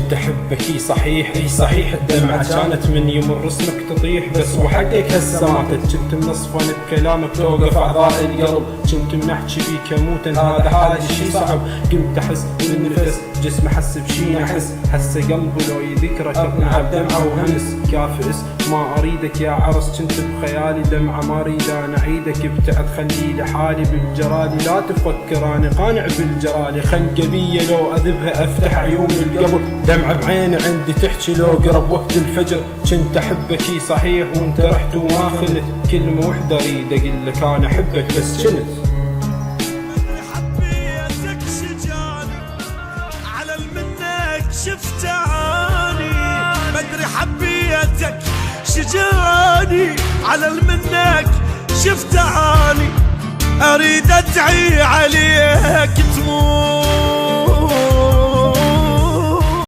كنت احبك اي صحيح اي صحيح، الدمعة كانت من يمر اسمك تطيح، بس وحقك هسه ماتت. كنت منصفن بكلامك توقف اعضاء القلب، كنت منحكي بيك اموت هذا حالي شي صعب. قمت احس بالنفس جسمي حس بشي نحس، هسه قلبي لو يذكرك اقنع بدمعة وهنس. كافئس ما اريدك يا عرس، كنت بخيالي دمعة ما اريد انا اعيدك. ابتعد خلي لحالي بالجرالي، لا تفكر اني قانع بالجرالي. خنقبية لو اذبها افتح عيون القبر، دمعة بعيني عندي تحكي لو قرب وقت الفجر. كنت احبك اي صحيح وانت رحت وما خلت، كلمة وحدة اريد اقول لك انا احبك بس كنت. حبيتك شجاني على المنك شفت عاني، مدري حبيتك شجاني على المنك شفت عاني. اريد ادعي عليك